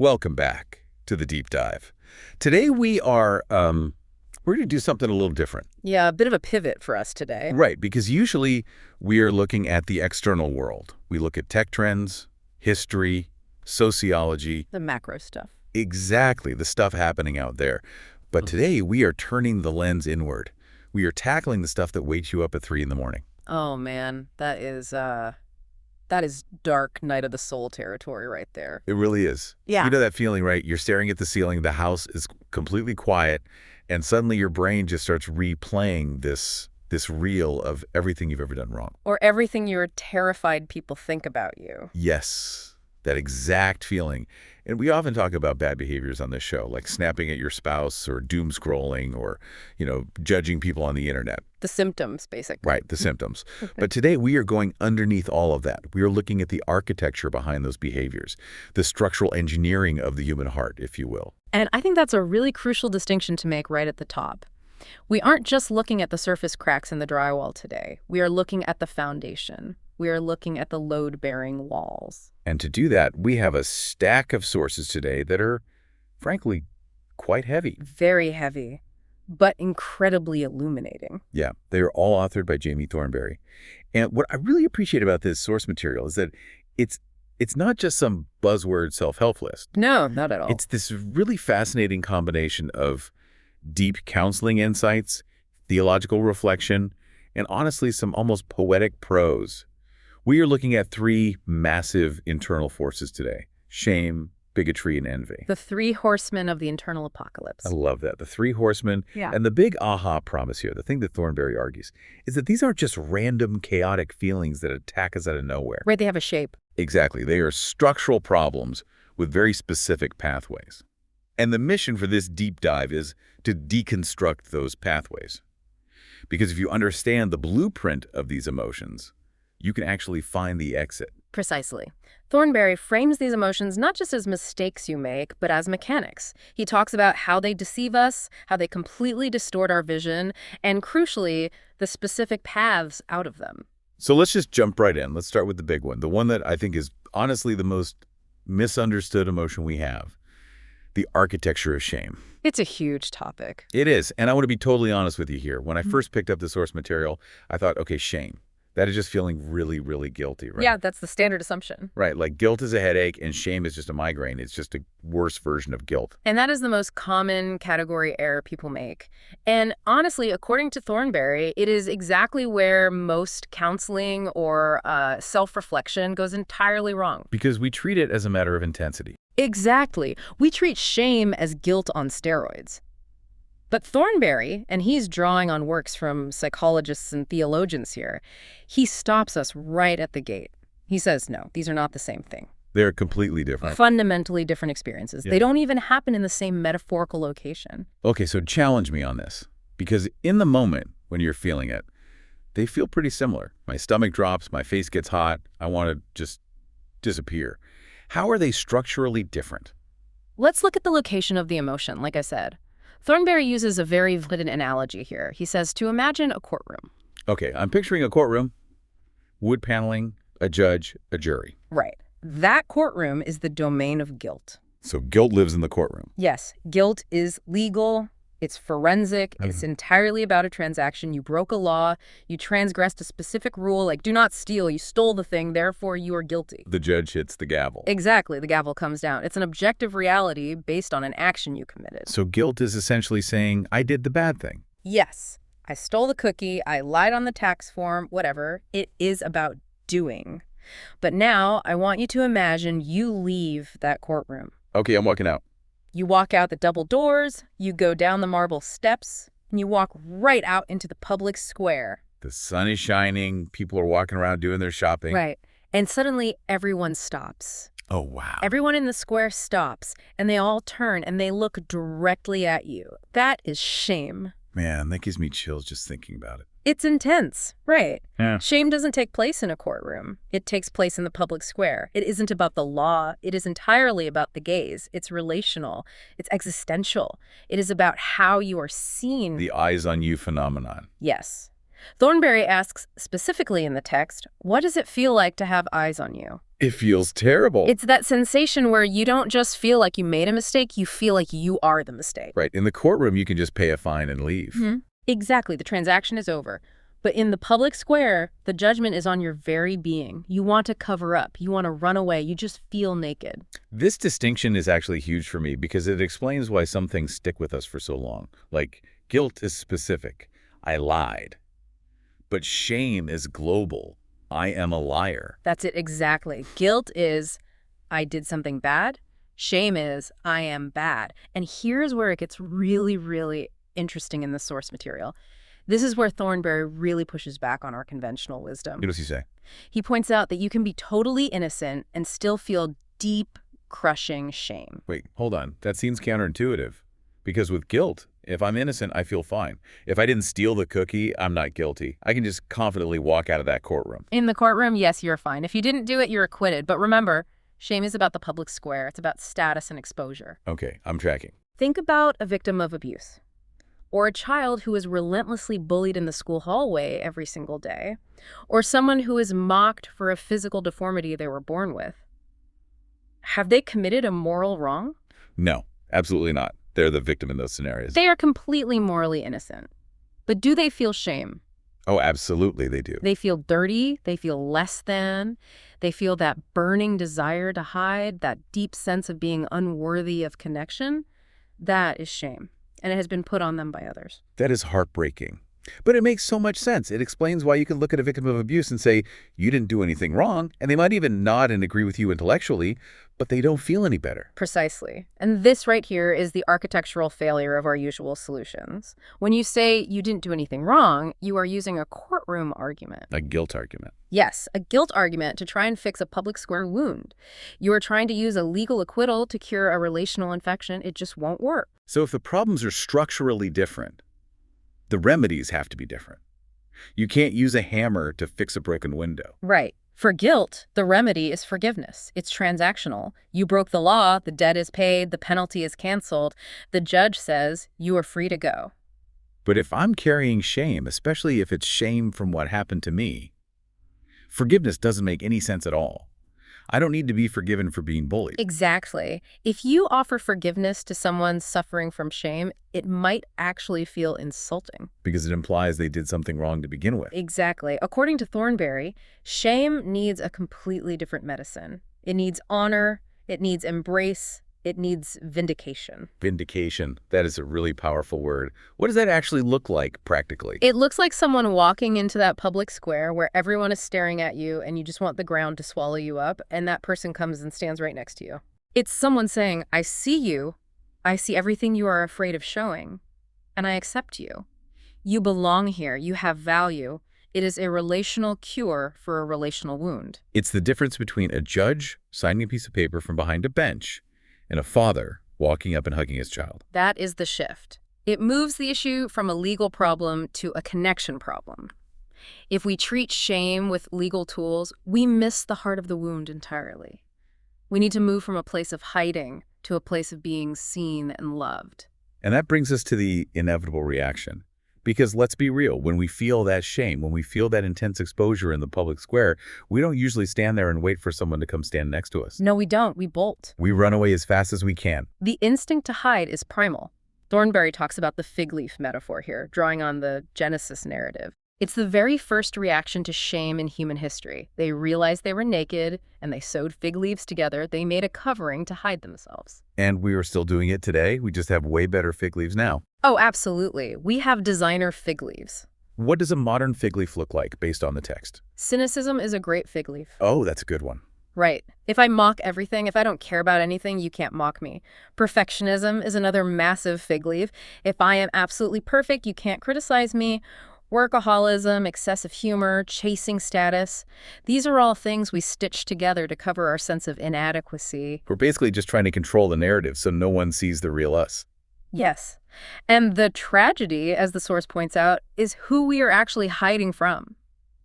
Welcome back to the deep dive. Today we're going to do something a little different. Yeah, a bit of a pivot for us today. Right, because usually we are looking at the external world. We look at tech trends, history, sociology. The macro stuff. Exactly, the stuff happening out there. But today we are turning the lens inward. We are tackling the stuff that wakes you up at 3 in the morning. Oh man, that is dark night of the soul territory right there. It really is. Yeah. You know that feeling, right? You're staring at the ceiling, the house is completely quiet, and suddenly your brain just starts replaying this reel of everything you've ever done wrong. Or everything you're terrified people think about you. Yes, that exact feeling. And we often talk about bad behaviors on this show, like snapping at your spouse or doom scrolling or, judging people on the internet. The symptoms, basically. Right, the symptoms. But today we are going underneath all of that. We are looking at the architecture behind those behaviors, the structural engineering of the human heart, if you will. And I think that's a really crucial distinction to make right at the top. We aren't just looking at the surface cracks in the drywall today. We are looking at the foundation. We are looking at the load-bearing walls. And to do that, we have a stack of sources today that are, frankly, quite heavy. Very heavy, but incredibly illuminating. Yeah, they are all authored by Jamie Thornberry. And what I really appreciate about this source material is that it's not just some buzzword self-help list. No, not at all. It's this really fascinating combination of deep counseling insights, theological reflection, and honestly, some almost poetic prose. We are looking at 3 massive internal forces today: shame, bigotry, and envy. The 3 horsemen of the internal apocalypse. I love that. The 3 horsemen. Yeah. And the big aha promise here, the thing that Thornberry argues, is that these aren't just random, chaotic feelings that attack us out of nowhere. Right, they have a shape. Exactly. They are structural problems with very specific pathways. And the mission for this deep dive is to deconstruct those pathways. Because if you understand the blueprint of these emotions, you can actually find the exit. Precisely. Thornberry frames these emotions not just as mistakes you make, but as mechanics. He talks about how they deceive us, how they completely distort our vision, and crucially, the specific paths out of them. So let's just jump right in. Let's start with the big one, the one that I think is honestly the most misunderstood emotion we have, the architecture of shame. It's a huge topic. It is, and I want to be totally honest with you here. When I first picked up the source material, I thought, okay, shame. That is just feeling really, really guilty, right? Yeah, that's the standard assumption. Right, like guilt is a headache and shame is just a migraine. It's just a worse version of guilt. And that is the most common category error people make. And honestly, according to Thornberry, it is exactly where most counseling or self-reflection goes entirely wrong. Because we treat it as a matter of intensity. Exactly. We treat shame as guilt on steroids. But Thornberry, and he's drawing on works from psychologists and theologians here, he stops us right at the gate. He says, no, these are not the same thing. They're completely different. Fundamentally different experiences. Yeah. They don't even happen in the same metaphorical location. Okay, so challenge me on this. Because in the moment when you're feeling it, they feel pretty similar. My stomach drops, my face gets hot, I want to just disappear. How are they structurally different? Let's look at the location of the emotion, like I said. Thornberry uses a very vivid analogy here. He says to imagine a courtroom. Okay, I'm picturing a courtroom, wood paneling, a judge, a jury. Right. That courtroom is the domain of guilt. So guilt lives in the courtroom. Yes. Guilt is legal. It's forensic. It's entirely about a transaction. You broke a law. You transgressed a specific rule, like do not steal. You stole the thing. Therefore, you are guilty. The judge hits the gavel. Exactly. The gavel comes down. It's an objective reality based on an action you committed. So guilt is essentially saying, I did the bad thing. Yes. I stole the cookie. I lied on the tax form, whatever. It is about doing. But now I want you to imagine you leave that courtroom. Okay, I'm walking out. You walk out the double doors, you go down the marble steps, and you walk right out into the public square. The sun is shining, people are walking around doing their shopping. Right. And suddenly everyone stops. Oh, wow. Everyone in the square stops, and they all turn, and they look directly at you. That is shame. Man, that gives me chills just thinking about it. It's intense, right? Yeah. Shame doesn't take place in a courtroom. It takes place in the public square. It isn't about the law. It is entirely about the gaze. It's relational. It's existential. It is about how you are seen. The eyes on you phenomenon. Yes. Thornberry asks specifically in the text, what does it feel like to have eyes on you? It feels terrible. It's that sensation where you don't just feel like you made a mistake, you feel like you are the mistake. Right. In the courtroom, you can just pay a fine and leave. Exactly. The transaction is over. But in the public square, the judgment is on your very being. You want to cover up. You want to run away. You just feel naked. This distinction is actually huge for me because it explains why some things stick with us for so long. Like, guilt is specific. I lied. But shame is global. I am a liar. That's it exactly. Guilt is, I did something bad. Shame is, I am bad. And here's where it gets really, really interesting in the source material. This is where Thornberry really pushes back on our conventional wisdom. What does he say? He points out that you can be totally innocent and still feel deep, crushing shame. Wait, hold on. That seems counterintuitive. Because with guilt, if I'm innocent, I feel fine. If I didn't steal the cookie, I'm not guilty. I can just confidently walk out of that courtroom. In the courtroom, yes, you're fine. If you didn't do it, you're acquitted. But remember, shame is about the public square. It's about status and exposure. Okay, I'm tracking. Think about a victim of abuse, or a child who is relentlessly bullied in the school hallway every single day, or someone who is mocked for a physical deformity they were born with. Have they committed a moral wrong? No, absolutely not. They're the victim in those scenarios. They are completely morally innocent. But do they feel shame? Oh, absolutely they do. They feel dirty. They feel less than. They feel that burning desire to hide, that deep sense of being unworthy of connection. That is shame. And it has been put on them by others. That is heartbreaking. But it makes so much sense. It explains why you can look at a victim of abuse and say, you didn't do anything wrong, and they might even nod and agree with you intellectually, but they don't feel any better. Precisely. And this right here is the architectural failure of our usual solutions. When you say you didn't do anything wrong, you are using a courtroom argument. A guilt argument. Yes, a guilt argument to try and fix a public square wound. You are trying to use a legal acquittal to cure a relational infection. It just won't work. So if the problems are structurally different, the remedies have to be different. You can't use a hammer to fix a broken window. Right. For guilt, the remedy is forgiveness. It's transactional. You broke the law, the debt is paid, the penalty is canceled. The judge says you are free to go. But if I'm carrying shame, especially if it's shame from what happened to me, forgiveness doesn't make any sense at all. I don't need to be forgiven for being bullied. Exactly. If you offer forgiveness to someone suffering from shame, it might actually feel insulting. Because it implies they did something wrong to begin with. Exactly. According to Thornberry, shame needs a completely different medicine. It needs honor, it needs embrace, it needs vindication. Vindication. That is a really powerful word. What does that actually look like practically? It looks like someone walking into that public square where everyone is staring at you and you just want the ground to swallow you up, and that person comes and stands right next to you. It's someone saying, I see you. I see everything you are afraid of showing, and I accept you. You belong here. You have value. It is a relational cure for a relational wound. It's the difference between a judge signing a piece of paper from behind a bench and a father walking up and hugging his child. That is the shift. It moves the issue from a legal problem to a connection problem. If we treat shame with legal tools, we miss the heart of the wound entirely. We need to move from a place of hiding to a place of being seen and loved. And that brings us to the inevitable reaction. Because let's be real, when we feel that shame, when we feel that intense exposure in the public square, we don't usually stand there and wait for someone to come stand next to us. No, we don't. We bolt. We run away as fast as we can. The instinct to hide is primal. Thornberry talks about the fig leaf metaphor here, drawing on the Genesis narrative. It's the very first reaction to shame in human history. They realized they were naked, and they sewed fig leaves together. They made a covering to hide themselves. And we are still doing it today. We just have way better fig leaves now. Oh, absolutely. We have designer fig leaves. What does a modern fig leaf look like based on the text? Cynicism is a great fig leaf. Oh, that's a good one. Right. If I mock everything, if I don't care about anything, you can't mock me. Perfectionism is another massive fig leaf. If I am absolutely perfect, you can't criticize me. Workaholism, excessive humor, chasing status. These are all things we stitch together to cover our sense of inadequacy. We're basically just trying to control the narrative so no one sees the real us. Yes. And the tragedy, as the source points out, is who we are actually hiding from.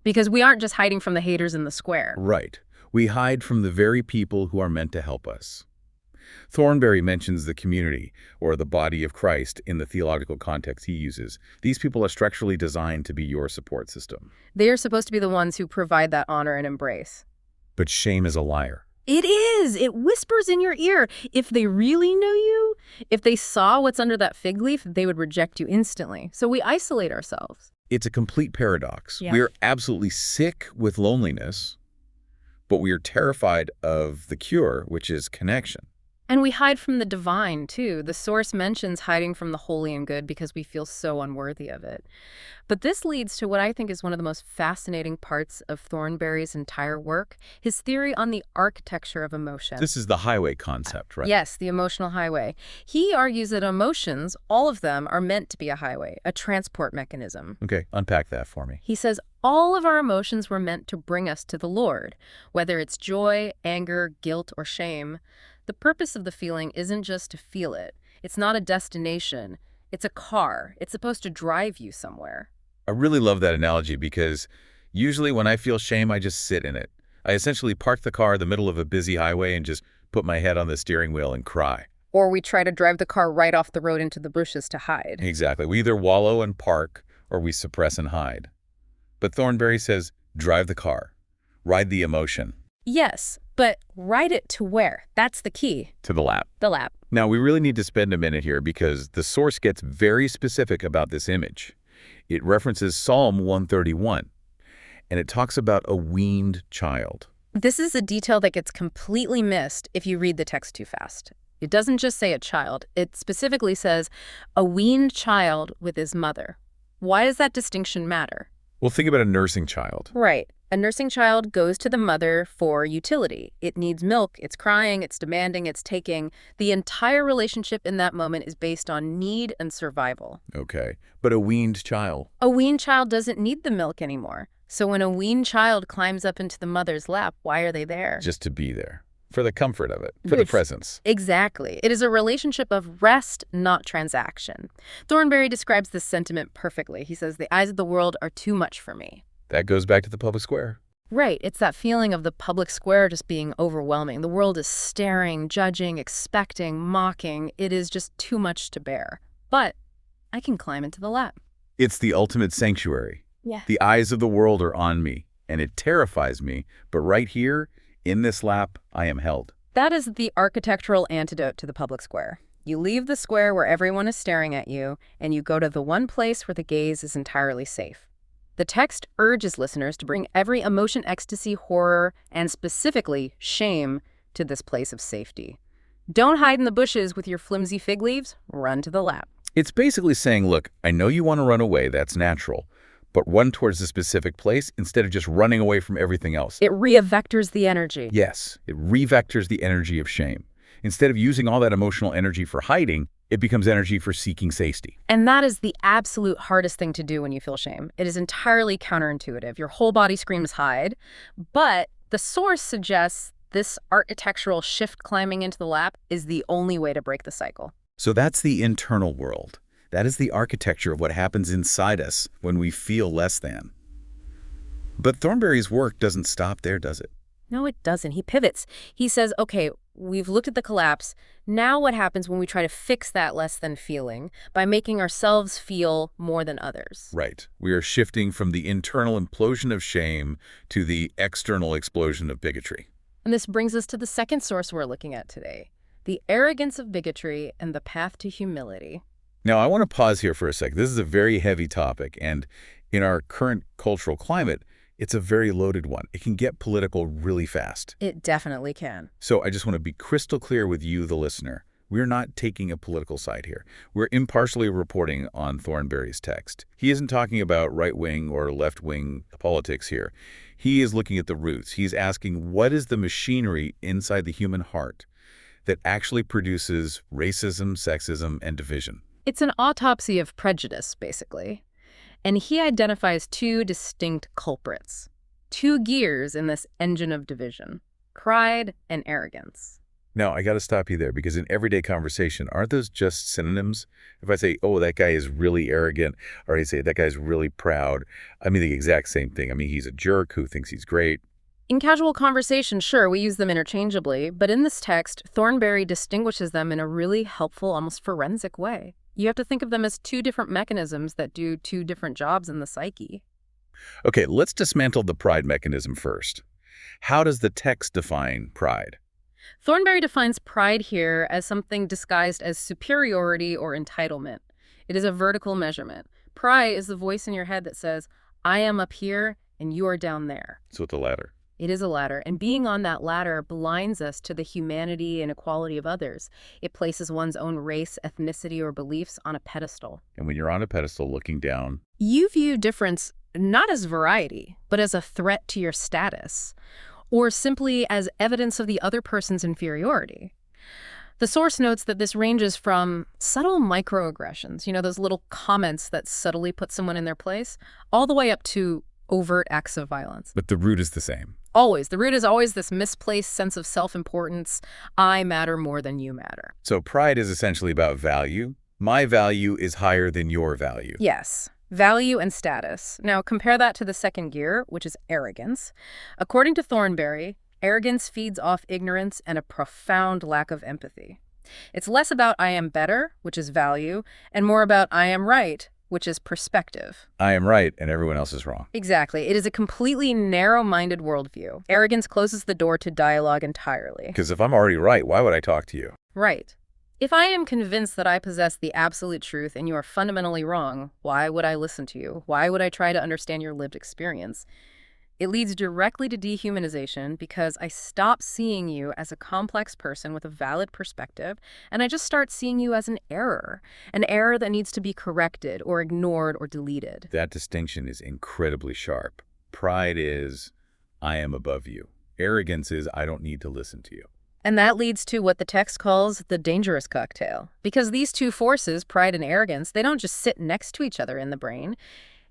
Because we aren't just hiding from the haters in the square. Right. We hide from the very people who are meant to help us. Thornberry mentions the community, or the body of Christ, in the theological context he uses. These people are structurally designed to be your support system. They are supposed to be the ones who provide that honor and embrace. But shame is a liar. It is. It whispers in your ear. If they really knew you, if they saw what's under that fig leaf, they would reject you instantly. So we isolate ourselves. It's a complete paradox. Yeah. We are absolutely sick with loneliness, but we are terrified of the cure, which is connection. And we hide from the divine, too. The source mentions hiding from the holy and good because we feel so unworthy of it. But this leads to what I think is one of the most fascinating parts of Thornberry's entire work, his theory on the architecture of emotion. This is the highway concept, right? Yes, the emotional highway. He argues that emotions, all of them, are meant to be a highway, a transport mechanism. Okay, unpack that for me. He says all of our emotions were meant to bring us to the Lord, whether it's joy, anger, guilt, or shame. The purpose of the feeling isn't just to feel it. It's not a destination. It's a car. It's supposed to drive you somewhere. I really love that analogy because usually when I feel shame, I just sit in it. I essentially park the car in the middle of a busy highway and just put my head on the steering wheel and cry. Or we try to drive the car right off the road into the bushes to hide. Exactly. We either wallow and park or we suppress and hide. But Thornberry says, drive the car. Ride the emotion. Yes, but ride it to where? That's the key. To the lap. The lap. Now, we really need to spend a minute here because the source gets very specific about this image. It references Psalm 131, and it talks about a weaned child. This is a detail that gets completely missed if you read the text too fast. It doesn't just say a child. It specifically says a weaned child with his mother. Why does that distinction matter? Well, think about a nursing child. Right. A nursing child goes to the mother for utility. It needs milk, it's crying, it's demanding, it's taking. The entire relationship in that moment is based on need and survival. Okay, but a weaned child. A weaned child doesn't need the milk anymore. So when a weaned child climbs up into the mother's lap, why are they there? Just to be there. For the comfort of it. For the presence. Exactly. It is a relationship of rest, not transaction. Thornberry describes this sentiment perfectly. He says, the eyes of the world are too much for me. That goes back to the public square. Right. It's that feeling of the public square just being overwhelming. The world is staring, judging, expecting, mocking. It is just too much to bear. But I can climb into the lap. It's the ultimate sanctuary. Yeah. The eyes of the world are on me, and it terrifies me. But right here, in this lap, I am held. That is the architectural antidote to the public square. You leave the square where everyone is staring at you, and you go to the one place where the gaze is entirely safe. The text urges listeners to bring every emotion, ecstasy, horror, and specifically shame to this place of safety. Don't hide in the bushes with your flimsy fig leaves. Run to the lap. It's basically saying, look, I know you want to run away. That's natural. But run towards the specific place instead of just running away from everything else. It re-vectors the energy. Yes, it re-vectors the energy of shame. Instead of using all that emotional energy for hiding, it becomes energy for seeking safety. And that is the absolute hardest thing to do when you feel shame. It is entirely counterintuitive. Your whole body screams hide, but the source suggests this architectural shift climbing into the lap is the only way to break the cycle. So that's the internal world. That is the architecture of what happens inside us when we feel less than. But Thornberry's work doesn't stop there, does it? No, it doesn't. He pivots. He says, okay, we've looked at the collapse. Now what happens when we try to fix that less than feeling by making ourselves feel more than others? Right. We are shifting from the internal implosion of shame to the external explosion of bigotry. And this brings us to the second source we're looking at today, the arrogance of bigotry and the path to humility. Now, I want to pause here for a second. This is a very heavy topic, and in our current cultural climate, it's a very loaded one. It can get political really fast. It definitely can. So I just want to be crystal clear with you, the listener. We're not taking a political side here. We're impartially reporting on Thornberry's text. He isn't talking about right-wing or left-wing politics here. He is looking at the roots. He's asking, what is the machinery inside the human heart that actually produces racism, sexism, and division? It's an autopsy of prejudice, basically. And he identifies two distinct culprits, two gears in this engine of division, pride and arrogance. Now, I got to stop you there because in everyday conversation, aren't those just synonyms? If I say, oh, that guy is really arrogant, or I say that guy's really proud, I mean the exact same thing. I mean, he's a jerk who thinks he's great. In casual conversation, sure, we use them interchangeably, but in this text, Thornberry distinguishes them in a really helpful, almost forensic way. You have to think of them as two different mechanisms that do two different jobs in the psyche. Okay, let's dismantle the pride mechanism first. How does the text define pride? Thornberry defines pride here as something disguised as superiority or entitlement. It is a vertical measurement. Pride is the voice in your head that says, I am up here and you are down there. So it's the latter. It is a ladder, and being on that ladder blinds us to the humanity and equality of others. It places one's own race, ethnicity, or beliefs on a pedestal. And when you're on a pedestal looking down, You view difference not as variety, but as a threat to your status, or simply as evidence of the other person's inferiority. The source notes that this ranges from subtle microaggressions, those little comments that subtly put someone in their place, all the way up to overt acts of violence. but the root is the same. Always. The root is always this misplaced sense of self-importance. I matter more than you matter. So pride is essentially about value. My value is higher than your value. Yes. Value and status. Now, compare that to the second gear, which is arrogance. According to Thornberry, arrogance feeds off ignorance and a profound lack of empathy. It's less about I am better, which is value, and more about I am right, which is perspective. I am right and everyone else is wrong. Exactly. It is a completely narrow-minded worldview. Arrogance closes the door to dialogue entirely. Because if I'm already right, why would I talk to you? Right. If I am convinced that I possess the absolute truth and you are fundamentally wrong, why would I listen to you? Why would I try to understand your lived experience? It leads directly to dehumanization because I stop seeing you as a complex person with a valid perspective, and I just start seeing you as an error that needs to be corrected or ignored or deleted. That distinction is incredibly sharp. Pride is, I am above you. Arrogance is, I don't need to listen to you. And that leads to what the text calls the dangerous cocktail. Because these two forces, pride and arrogance, they don't just sit next to each other in the brain.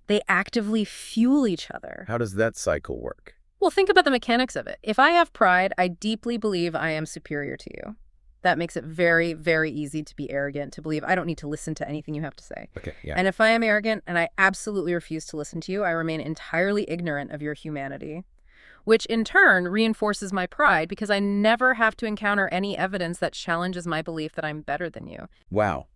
They actively fuel each other. How does that cycle work? Well, think about the mechanics of it. If I have pride, I deeply believe I am superior to you. That makes it very, very easy to be arrogant, to believe I don't need to listen to anything you have to say. Okay, yeah. And if I am arrogant and I absolutely refuse to listen to you, I remain entirely ignorant of your humanity, which in turn reinforces my pride because I never have to encounter any evidence that challenges my belief that I'm better than you. Wow.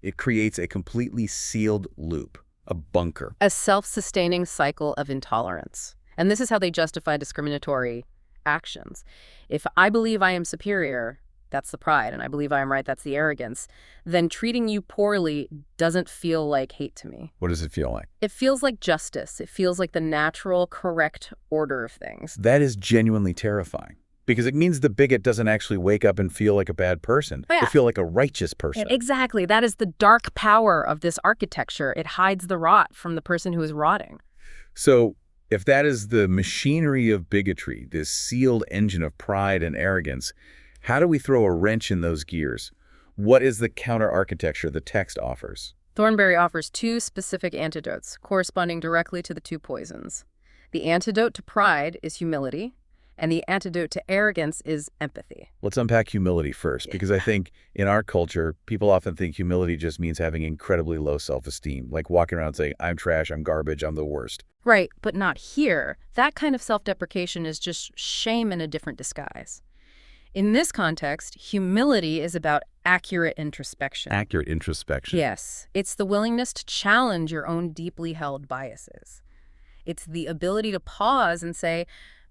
It creates a completely sealed loop, a bunker. A self-sustaining cycle of intolerance. And this is how they justify discriminatory actions. If I believe I am superior, that's the pride, and I believe I am right, that's the arrogance, then treating you poorly doesn't feel like hate to me. What does it feel like? It feels like justice. It feels like the natural, correct order of things. That is genuinely terrifying. Because it means the bigot doesn't actually wake up and feel like a bad person. Yeah. They feel like a righteous person. Exactly. That is the dark power of this architecture. It hides the rot from the person who is rotting. So if that is the machinery of bigotry, this sealed engine of pride and arrogance, how do we throw a wrench in those gears? What is the counter-architecture the text offers? Thornberry offers two specific antidotes corresponding directly to the two poisons. The antidote to pride is humility, and the antidote to arrogance is empathy. Let's unpack humility first, because I think in our culture, people often think humility just means having incredibly low self-esteem, like walking around saying, I'm trash, I'm garbage, I'm the worst. Right, but not here. That kind of self-deprecation is just shame in a different disguise. In this context, humility is about accurate introspection. Accurate introspection. Yes, it's the willingness to challenge your own deeply held biases. It's the ability to pause and say,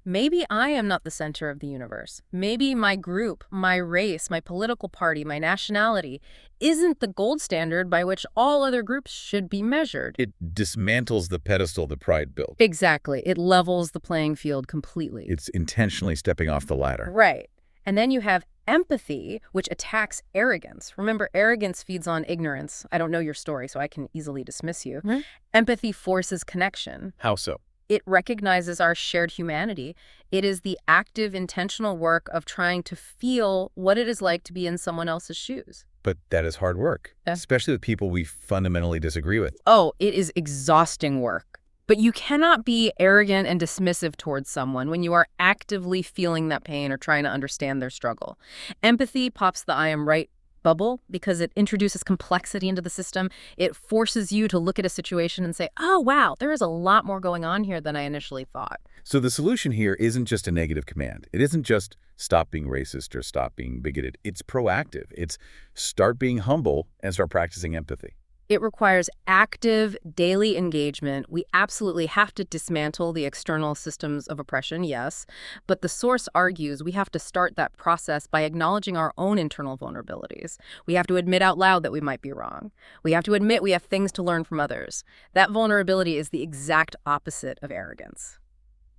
maybe I am not the center of the universe. Maybe my group, my race, my political party, my nationality isn't the gold standard by which all other groups should be measured. It dismantles the pedestal that pride built. Exactly. It levels the playing field completely. It's intentionally stepping off the ladder. Right. And then you have empathy, which attacks arrogance. Remember, arrogance feeds on ignorance. I don't know your story, so I can easily dismiss you. Mm-hmm. Empathy forces connection. How so? It recognizes our shared humanity. It is the active, intentional work of trying to feel what it is like to be in someone else's shoes. But that is hard work, especially with people we fundamentally disagree with. Oh, it is exhausting work. But you cannot be arrogant and dismissive towards someone when you are actively feeling that pain or trying to understand their struggle. Empathy pops the I am right bubble because it introduces complexity into the system. It forces you to look at a situation and say, oh, wow, there is a lot more going on here than I initially thought. So the solution here isn't just a negative command. It isn't just stop being racist or stop being bigoted. It's proactive. It's start being humble and start practicing empathy. It requires active, daily engagement. We absolutely have to dismantle the external systems of oppression, yes, but the source argues we have to start that process by acknowledging our own internal vulnerabilities. We have to admit out loud that we might be wrong. We have to admit we have things to learn from others. That vulnerability is the exact opposite of arrogance.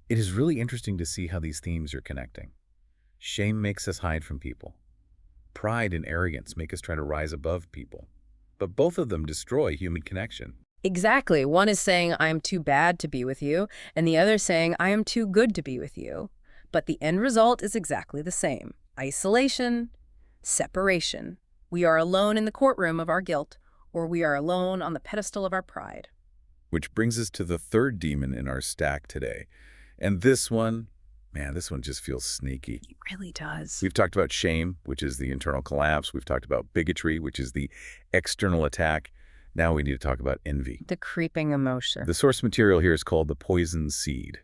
It is really interesting to see how these themes are connecting. Shame makes us hide from people. Pride and arrogance make us try to rise above people. But both of them destroy human connection. Exactly. One is saying, I am too bad to be with you, and the other saying, I am too good to be with you. But the end result is exactly the same. Isolation, separation. We are alone in the courtroom of our guilt, or we are alone on the pedestal of our pride. Which brings us to the third demon in our stack today. And this one, man, this one just feels sneaky. It really does. We've talked about shame, which is the internal collapse. We've talked about bigotry, which is the external attack. Now we need to talk about envy. The creeping emotion. The source material here is called The Poison Seed.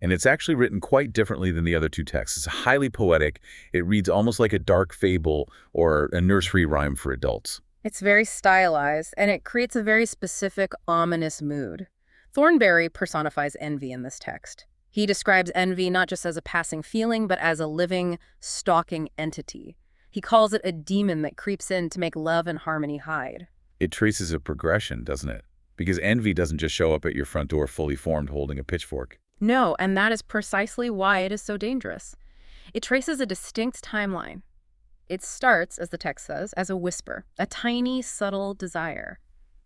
And it's actually written quite differently than the other two texts. It's highly poetic. It reads almost like a dark fable or a nursery rhyme for adults. It's very stylized, and it creates a very specific, ominous mood. Thornberry personifies envy in this text. He describes envy not just as a passing feeling, but as a living, stalking entity. He calls it a demon that creeps in to make love and harmony hide. It traces a progression, doesn't it? Because envy doesn't just show up at your front door fully formed holding a pitchfork. No, and that is precisely why it is so dangerous. It traces a distinct timeline. It starts, as the text says, as a whisper, a tiny, subtle desire.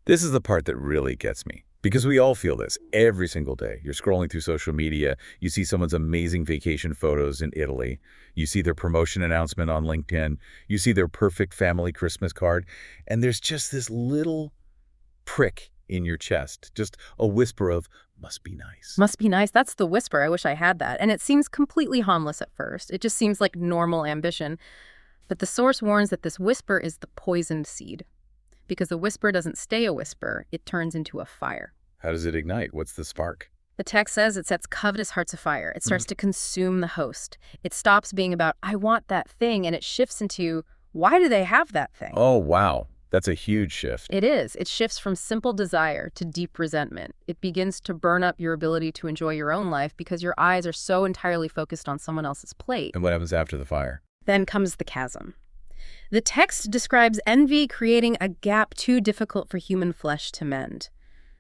This is the part that really gets me. Because we all feel this every single day. You're scrolling through social media, you see someone's amazing vacation photos in Italy, you see their promotion announcement on LinkedIn, you see their perfect family Christmas card, and there's just this little prick in your chest, just a whisper of, must be nice. Must be nice. That's the whisper. I wish I had that. And it seems completely harmless at first. It just seems like normal ambition. But the source warns that this whisper is the poisoned seed. Because the whisper doesn't stay a whisper, it turns into a fire. How does it ignite? What's the spark? The text says it sets covetous hearts afire. It starts to consume the host. It stops being about, I want that thing, and it shifts into, why do they have that thing? Oh, wow. That's a huge shift. It is. It shifts from simple desire to deep resentment. It begins to burn up your ability to enjoy your own life because your eyes are so entirely focused on someone else's plate. And what happens after the fire? Then comes the chasm. The text describes envy creating a gap too difficult for human flesh to mend.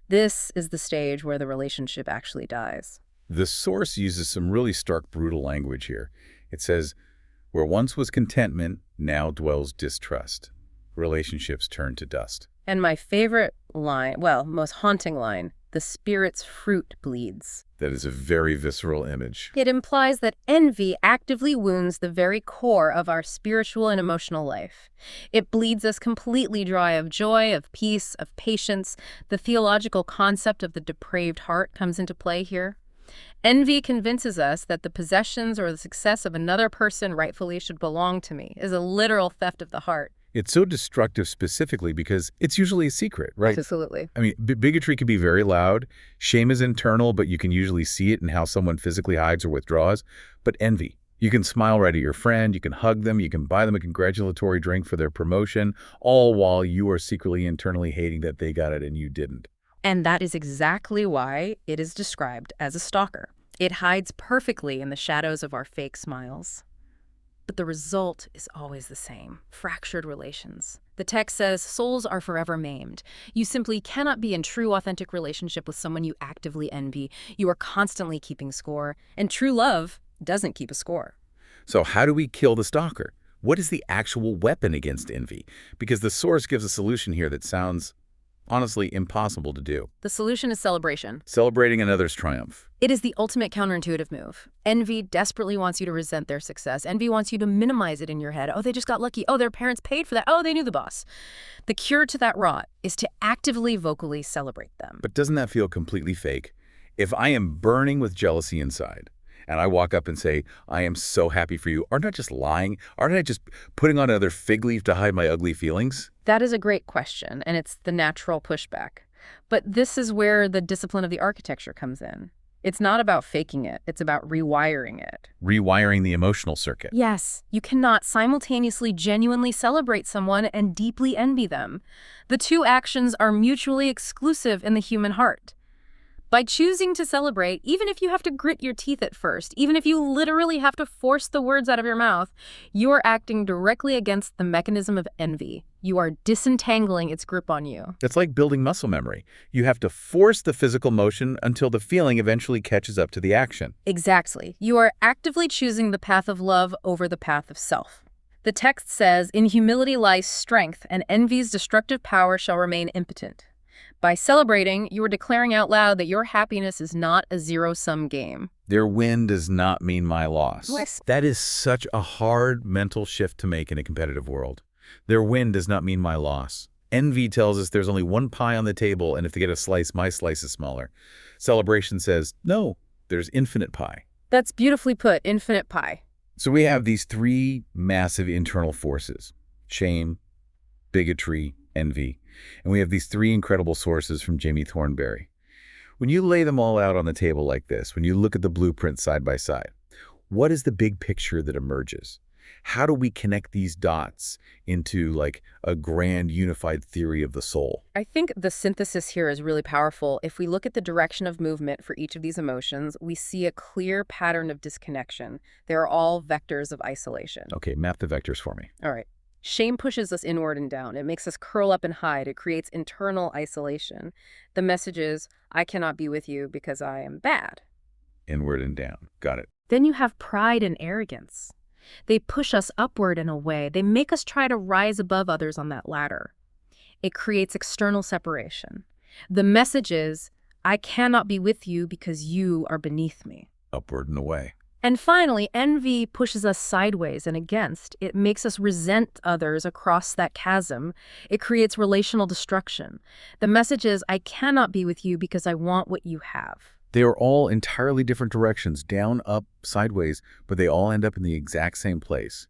This is the stage where the relationship actually dies. The source uses some really stark, brutal language here. It says, where once was contentment, now dwells distrust. Relationships turn to dust. And my favorite line, well, most haunting line, the spirit's fruit bleeds. That is a very visceral image. It implies that envy actively wounds the very core of our spiritual and emotional life. It bleeds us completely dry of joy, of peace, of patience. The theological concept of the depraved heart comes into play here. Envy convinces us that the possessions or the success of another person rightfully should belong to me, is a literal theft of the heart. It's so destructive specifically because it's usually a secret, right? Absolutely. I mean, bigotry can be very loud. Shame is internal, but you can usually see it in how someone physically hides or withdraws. But envy, you can smile right at your friend, you can hug them, you can buy them a congratulatory drink for their promotion, all while you are secretly internally hating that they got it and you didn't. And that is exactly why it is described as a stalker. It hides perfectly in the shadows of our fake smiles. But the result is always the same, fractured relations. The text says souls are forever maimed. You simply cannot be in true, authentic relationship with someone you actively envy. You are constantly keeping score, and true love doesn't keep a score. So how do we kill the stalker? What is the actual weapon against envy? Because the source gives a solution here that sounds, honestly, impossible to do. The solution is celebration. Celebrating another's triumph. It is the ultimate counterintuitive move. Envy desperately wants you to resent their success. Envy wants you to minimize it in your head. Oh, they just got lucky. Oh, their parents paid for that. Oh, they knew the boss. The cure to that rot is to actively, vocally celebrate them. But doesn't that feel completely fake? If I am burning with jealousy inside, and I walk up and say, I am so happy for you, aren't I just lying? Aren't I just putting on another fig leaf to hide my ugly feelings? That is a great question, and it's the natural pushback. But this is where the discipline of the architecture comes in. It's not about faking it. It's about rewiring it. Rewiring the emotional circuit. Yes, you cannot simultaneously genuinely celebrate someone and deeply envy them. The two actions are mutually exclusive in the human heart. By choosing to celebrate, even if you have to grit your teeth at first, even if you literally have to force the words out of your mouth, you are acting directly against the mechanism of envy. You are disentangling its grip on you. It's like building muscle memory. You have to force the physical motion until the feeling eventually catches up to the action. Exactly. You are actively choosing the path of love over the path of self. The text says, "In humility lies strength, and envy's destructive power shall remain impotent." By celebrating, you are declaring out loud that your happiness is not a zero-sum game. Their win does not mean my loss. Yes. That is such a hard mental shift to make in a competitive world. Their win does not mean my loss. Envy tells us there's only one pie on the table, and if they get a slice, my slice is smaller. Celebration says, no, there's infinite pie. That's beautifully put, infinite pie. So we have these three massive internal forces: shame, bigotry, envy. And we have these three incredible sources from Jamie Thornberry. When you lay them all out on the table like this, when you look at the blueprint side by side, what is the big picture that emerges? How do we connect these dots into like a grand unified theory of the soul? I think the synthesis here is really powerful. If we look at the direction of movement for each of these emotions, we see a clear pattern of disconnection. They're all vectors of isolation. Okay, map the vectors for me. All right. Shame pushes us inward and down. It makes us curl up and hide. It creates internal isolation. The message is, I cannot be with you because I am bad. Inward and down. Got it. Then you have pride and arrogance. They push us upward in a way. They make us try to rise above others on that ladder. It creates external separation. The message is, I cannot be with you because you are beneath me. Upward and away. And finally, envy pushes us sideways and against. It makes us resent others across that chasm. It creates relational destruction. The message is, I cannot be with you because I want what you have. They are all entirely different directions, down, up, sideways, but they all end up in the exact same place.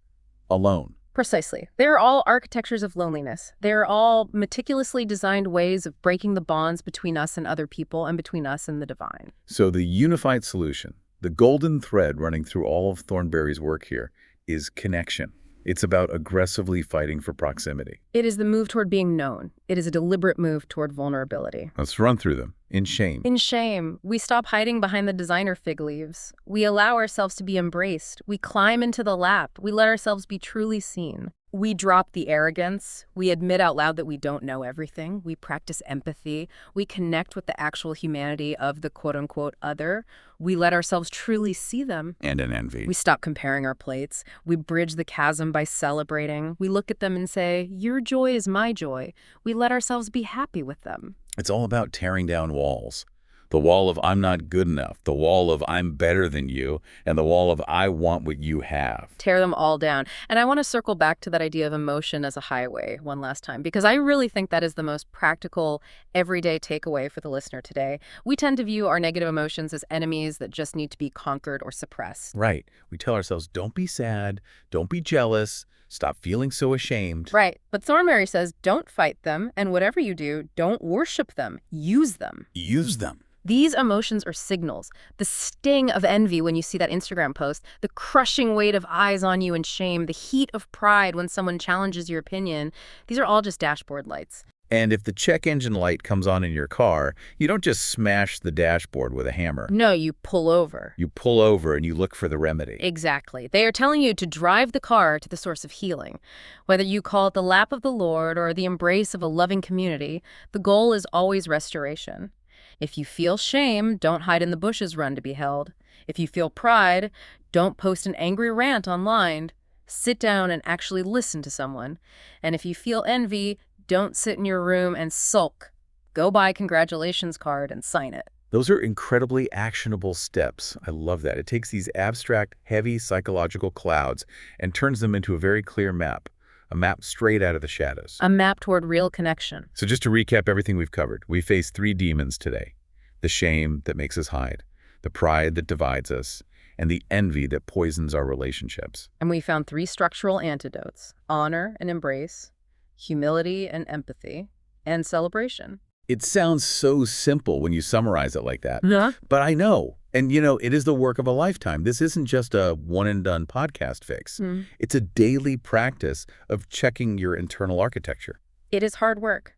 Alone. Precisely. They're all architectures of loneliness. They're all meticulously designed ways of breaking the bonds between us and other people and between us and the divine. So the unified solution, the golden thread running through all of Thornberry's work here, is connection. It's about aggressively fighting for proximity. It is the move toward being known. It is a deliberate move toward vulnerability. Let's run through them. In shame. In shame, we stop hiding behind the designer fig leaves. We allow ourselves to be embraced. We climb into the lap. We let ourselves be truly seen. We drop the arrogance. We admit out loud that we don't know everything. We practice empathy. We connect with the actual humanity of the quote-unquote other. We let ourselves truly see them. And in envy. We stop comparing our plates. We bridge the chasm by celebrating. We look at them and say, your joy is my joy. We let ourselves be happy with them. It's all about tearing down walls. The wall of I'm not good enough, the wall of I'm better than you, and the wall of I want what you have. Tear them all down. And I want to circle back to that idea of emotion as a highway one last time, because I really think that is the most practical, everyday takeaway for the listener today. We tend to view our negative emotions as enemies that just need to be conquered or suppressed. Right. We tell ourselves, don't be sad, don't be jealous, stop feeling so ashamed. Right. But Thornberry says, don't fight them, and whatever you do, don't worship them. Use them. Use them. These emotions are signals. The sting of envy when you see that Instagram post, the crushing weight of eyes on you in shame, the heat of pride when someone challenges your opinion, these are all just dashboard lights. And if the check engine light comes on in your car, you don't just smash the dashboard with a hammer. No, you pull over. You pull over and you look for the remedy. Exactly. They are telling you to drive the car to the source of healing. Whether you call it the lap of the Lord or the embrace of a loving community, the goal is always restoration. If you feel shame, don't hide in the bushes, run to be held. If you feel pride, don't post an angry rant online. Sit down and actually listen to someone. And if you feel envy, don't sit in your room and sulk. Go buy a congratulations card and sign it. Those are incredibly actionable steps. I love that. It takes these abstract, heavy psychological clouds and turns them into a very clear map. A map straight out of the shadows. A map toward real connection. So just to recap everything we've covered, we face three demons today. The shame that makes us hide, the pride that divides us, and the envy that poisons our relationships. And we found three structural antidotes: honor and embrace, humility and empathy, and celebration. It sounds so simple when you summarize it like that. Yeah. But I know. And, it is the work of a lifetime. This isn't just a one-and-done podcast fix. It's a daily practice of checking your internal architecture. It is hard work.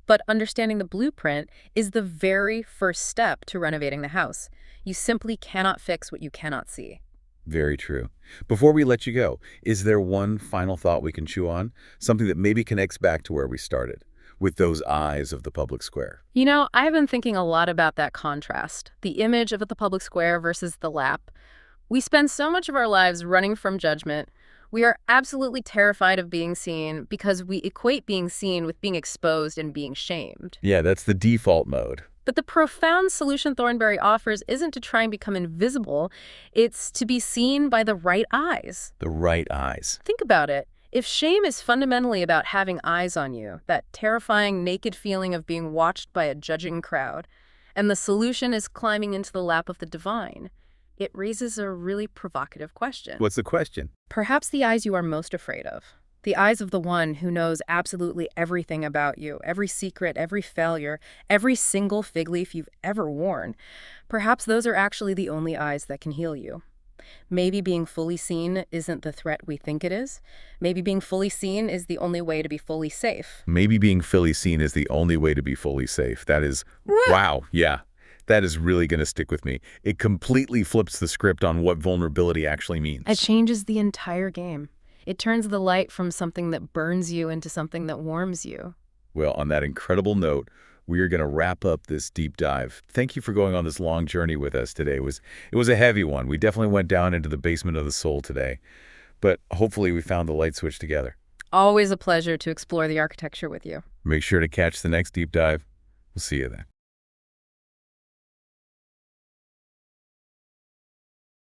But understanding the blueprint is the very first step to renovating the house. You simply cannot fix what you cannot see. Very true. Before we let you go, is there one final thought we can chew on? Something that maybe connects back to where we started, with those eyes of the public square. I've been thinking a lot about that contrast, the image of the public square versus the lap. We spend so much of our lives running from judgment. We are absolutely terrified of being seen because we equate being seen with being exposed and being shamed. Yeah, that's the default mode. But the profound solution Thornberry offers isn't to try and become invisible. It's to be seen by the right eyes. The right eyes. Think about it. If shame is fundamentally about having eyes on you, that terrifying naked feeling of being watched by a judging crowd, and the solution is climbing into the lap of the divine, it raises a really provocative question. What's the question? Perhaps the eyes you are most afraid of. The eyes of the one who knows absolutely everything about you, every secret, every failure, every single fig leaf you've ever worn. Perhaps those are actually the only eyes that can heal you. Maybe being fully seen isn't the threat we think it is. Maybe being fully seen is the only way to be fully safe. Maybe being fully seen is the only way to be fully safe. That is, wow, yeah. That is really going to stick with me. It completely flips the script on what vulnerability actually means. It changes the entire game. It turns the light from something that burns you into something that warms you. Well, on that incredible note, we are going to wrap up this deep dive. Thank you for going on this long journey with us today. It was a heavy one. We definitely went down into the basement of the soul today. But hopefully we found the light switch together. Always a pleasure to explore the architecture with you. Make sure to catch the next deep dive. We'll see you then.